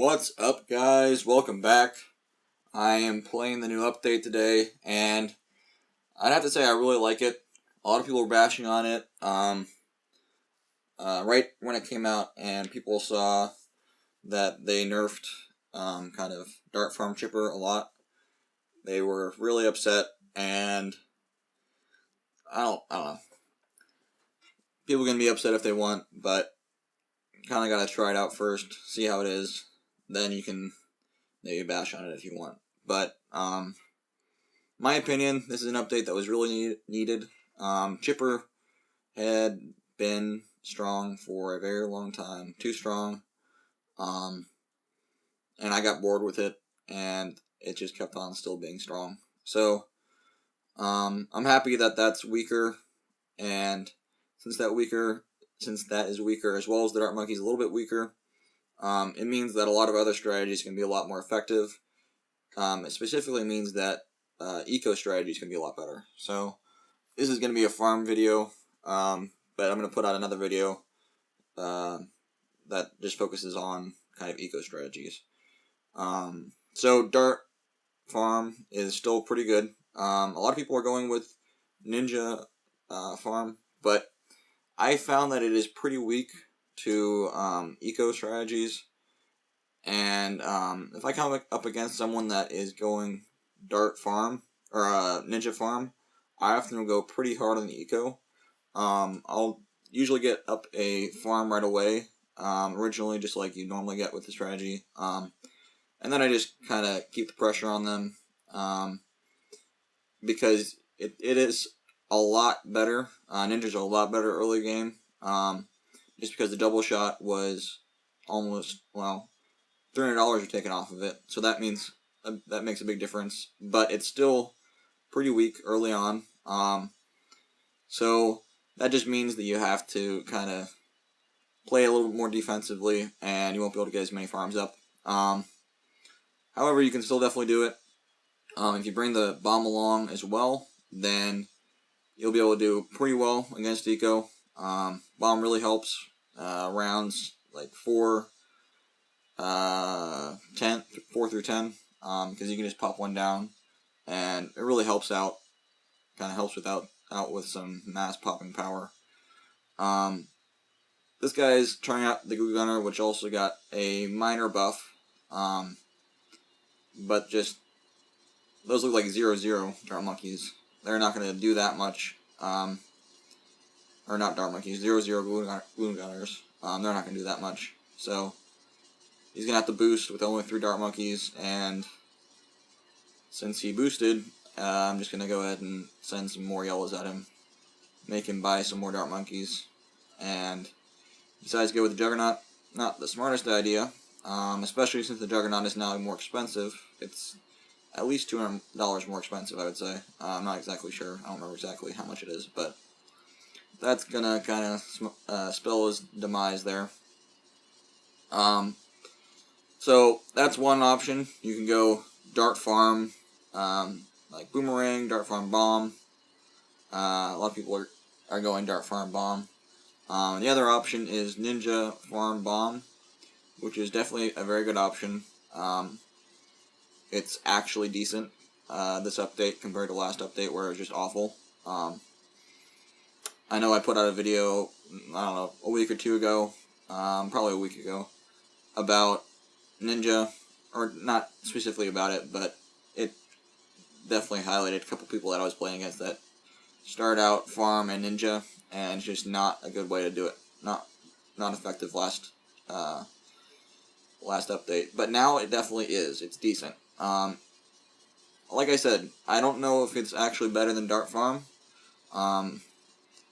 What's up, guys? Welcome back. I am playing the new update today, and I'd have to say I really like it. A lot of people were bashing on it right when it came out, and people saw that they nerfed kind of Dart Farm Chipper a lot. They were really upset, and I don't know. People can be upset if they want, but kind of gotta try it out first, see how it is. Then you can maybe bash on it if you want. But my opinion, this is an update that was really needed. Chipper had been strong for a very long time, too strong, and I got bored with it, and it just kept on still being strong. So I'm happy that that's weaker, and since that is weaker, as well as the Dart Monkey's a little bit weaker, it means that a lot of other strategies can be a lot more effective. It specifically means that eco strategies can be a lot better. So this is going to be a farm video, but I'm going to put out another video that just focuses on kind of eco strategies. So Dart Farm is still pretty good. A lot of people are going with Ninja Farm, but I found that it is pretty weak to eco strategies. And if I come up against someone that is going Dart Farm or Ninja Farm, I often go pretty hard on the eco. I'll usually get up a farm right away, originally just like you normally get with the strategy. And then I just kind of keep the pressure on them because it is a lot better. Ninjas are a lot better early game just because the double shot was almost, $300 are taken off of it, so that means that makes a big difference. But it's still pretty weak early on, so that just means that you have to kind of play a little bit more defensively, and you won't be able to get as many farms up. However, you can still definitely do it. If you bring the bomb along as well, then you'll be able to do pretty well against eco. Bomb really helps rounds like 4 through 10, because you can just pop one down, and it really helps out. Kind of helps out with some mass popping power. This guy is trying out the Glue Gunner, which also got a minor buff, but just those look like 0-0 Dart Monkeys. They're not going to do that much, or not Dart Monkeys, 0-0 Glue Gunners. They're not going to do that much, so he's going to have to boost with only 3 Dart Monkeys, and since he boosted, I'm just going to go ahead and send some more yellows at him, make him buy some more Dart Monkeys, and decides to go with the Juggernaut. Not the smartest idea, especially since the Juggernaut is now more expensive. It's at least $200 more expensive, I would say. I'm not exactly sure. I don't remember exactly how much it is, but that's going to kind of spell his demise there. So that's one option. You can go Dart Farm, like Boomerang, Dart Farm Bomb. A lot of people are going Dart Farm Bomb. The other option is Ninja Farm Bomb, which is definitely a very good option. It's actually decent, this update, compared to last update where it was just awful. I know I put out a video, I don't know, a week or two ago, probably a week ago, about Ninja, or not specifically about it, but it definitely highlighted a couple people that I was playing against that started out Farm and Ninja, and it's just not a good way to do it. Not effective last update, but now it definitely is. It's decent. Like I said, I don't know if it's actually better than Dart Farm.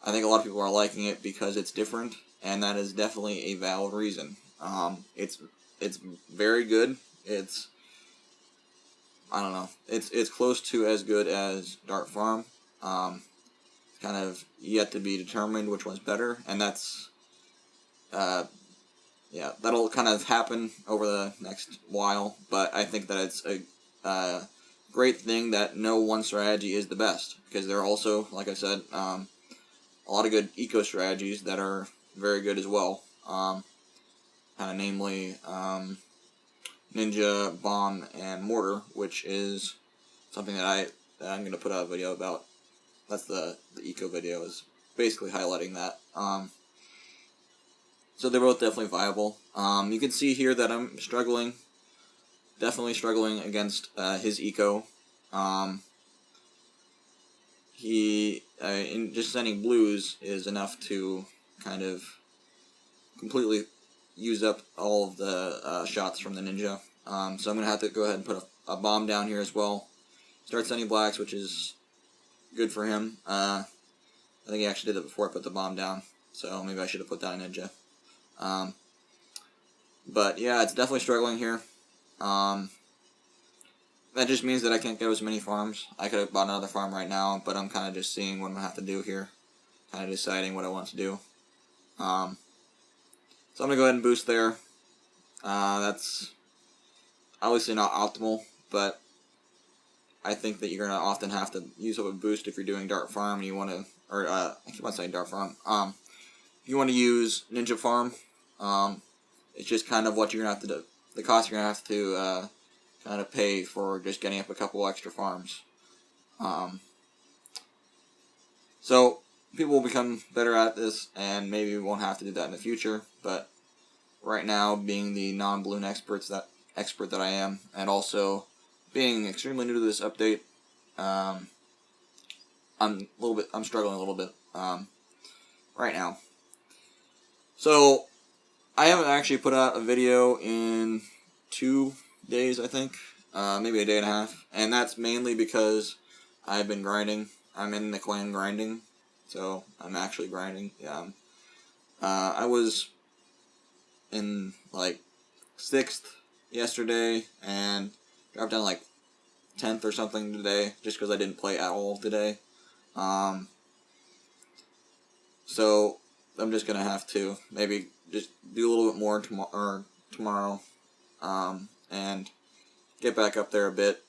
I think a lot of people are liking it because it's different, and that is definitely a valid reason. It's very good. It's, I don't know. It's close to as good as Dart Farm. Kind of yet to be determined which one's better, and that's that'll kind of happen over the next while. But I think that it's a great thing that no one strategy is the best, because there are also, like I said, a lot of good eco strategies that are very good as well. Kind of namely ninja, bomb, and mortar, which is something that I'm going to put out a video about. That's the eco video, is basically highlighting that. So they're both definitely viable. You can see here that I'm struggling, definitely struggling against his eco. In just sending blues is enough to kind of completely use up all of the shots from the ninja. So I'm going to have to go ahead and put a bomb down here as well. Start sending blacks, which is good for him. I think he actually did it before I put the bomb down, so maybe I should have put down a ninja. But yeah, it's definitely struggling here. That just means that I can't go as many farms. I could have bought another farm right now, but I'm kind of just seeing what I'm going to have to do here. Kind of deciding what I want to do. So I'm going to go ahead and boost there. That's obviously not optimal, but I think that you're going to often have to use up a boost if you're doing Dart Farm and you want to, or I keep on saying Dart Farm. If you want to use Ninja Farm, it's just kind of what you're going to have to do. The cost you're going to have to kind of pay for just getting up a couple extra farms. So people will become better at this, and maybe we won't have to do that in the future. But right now, being the non-Bloon expert that I am, and also being extremely new to this update, I'm struggling a little bit right now. So I haven't actually put out a video in 2 days, I think, maybe a day and a half, and that's mainly because I've been grinding. I'm in the clan grinding, so I'm actually grinding. Yeah, I was in like 6th yesterday and dropped down like 10th or something today, just because I didn't play at all today. So I'm just gonna have to maybe just do a little bit more tomorrow, and get back up there a bit.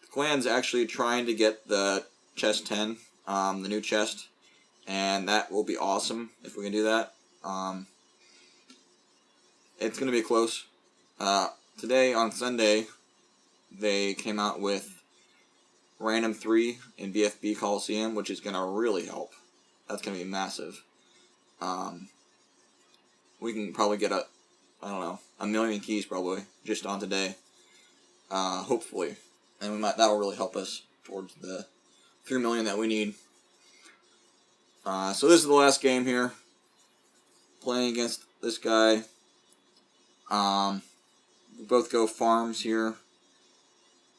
The clan's actually trying to get the chest 10, the new chest, and that will be awesome if we can do that. It's gonna be close. Today on Sunday, they came out with Random 3 in BFB Coliseum, which is gonna really help. That's gonna be massive. We can probably get a million keys probably just on today. Hopefully, and that will really help us towards the 3 million that we need. So this is the last game here, playing against this guy. We both go farms here,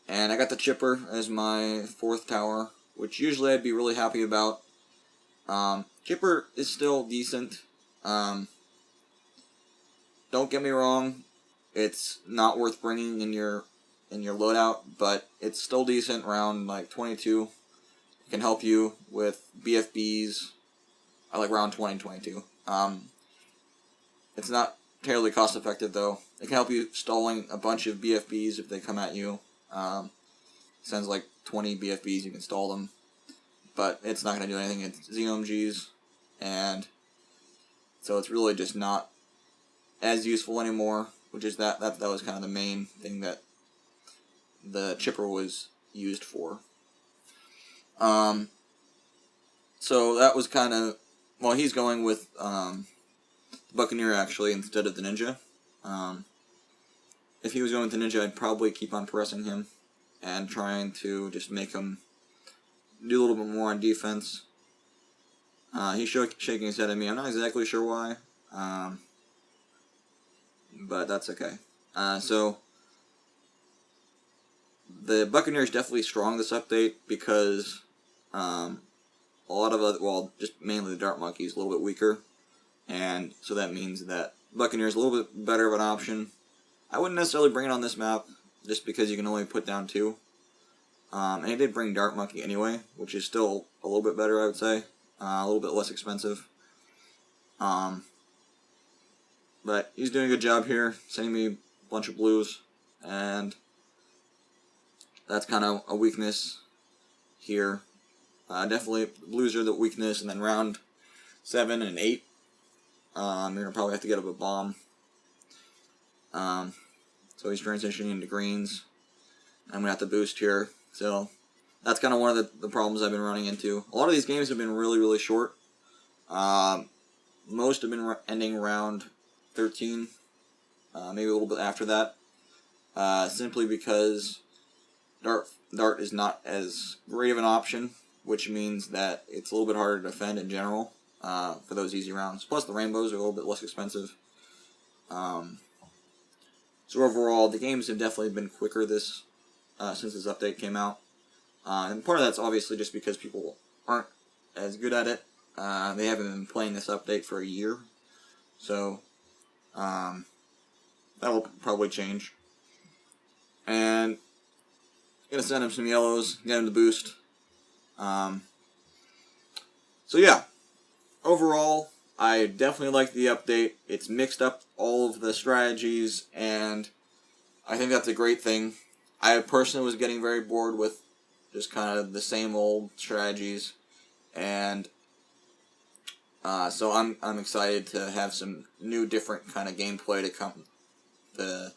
and I got the chipper as my 4th tower, which usually I'd be really happy about. Chipper is still decent. Don't get me wrong, it's not worth bringing in your loadout, but it's still decent. Round like 22, it can help you with BFBs. I like round 20 and 22. It's not terribly cost effective though. It can help you stalling a bunch of BFBs if they come at you. Sends like 20 BFBs, you can stall them, but it's not going to do anything. It's ZOMGs, and so it's really just not as useful anymore, which is that was kind of the main thing that the chipper was used for. So that was kind of, well, he's going with Buccaneer actually instead of the Ninja. If he was going with the Ninja, I'd probably keep on pressing him and trying to just make him do a little bit more on defense. He's shaking his head at me. I'm not exactly sure why, but that's okay. So the Buccaneer is definitely strong this update because a lot of just mainly the Dart Monkey is a little bit weaker, and so that means that Buccaneer is a little bit better of an option. I wouldn't necessarily bring it on this map just because you can only put down 2. And he did bring Dart Monkey anyway, which is still a little bit better, I would say. A little bit less expensive. But he's doing a good job here, sending me a bunch of blues, and that's kind of a weakness here. Definitely, blues are the weakness, and then round 7 and 8, you're going to probably have to get up a bomb. So So he's transitioning into greens. I'm going to have to boost here. So that's kind of one of the problems I've been running into. A lot of these games have been really, really short. Most have been ending around 13, maybe a little bit after that. Simply because Dart is not as great of an option, which means that it's a little bit harder to defend in general for those easy rounds. Plus the rainbows are a little bit less expensive. So overall, the games have definitely been quicker since this update came out. And part of that's obviously just because people aren't as good at it. They haven't been playing this update for a year. So that will probably change. And gonna send him some yellows, get him the boost. So yeah, overall, I definitely like the update. It's mixed up all of the strategies, and I think that's a great thing. I personally was getting very bored with just kind of the same old strategies, and so I'm excited to have some new, different kind of gameplay to come to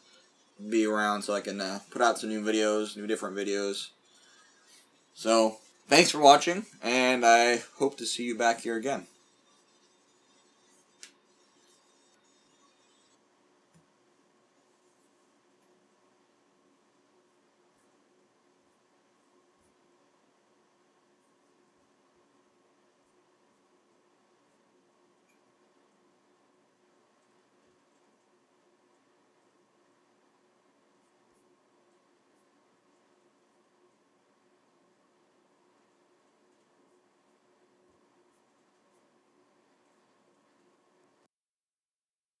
be around, so I can put out some new different videos. So thanks for watching, and I hope to see you back here again.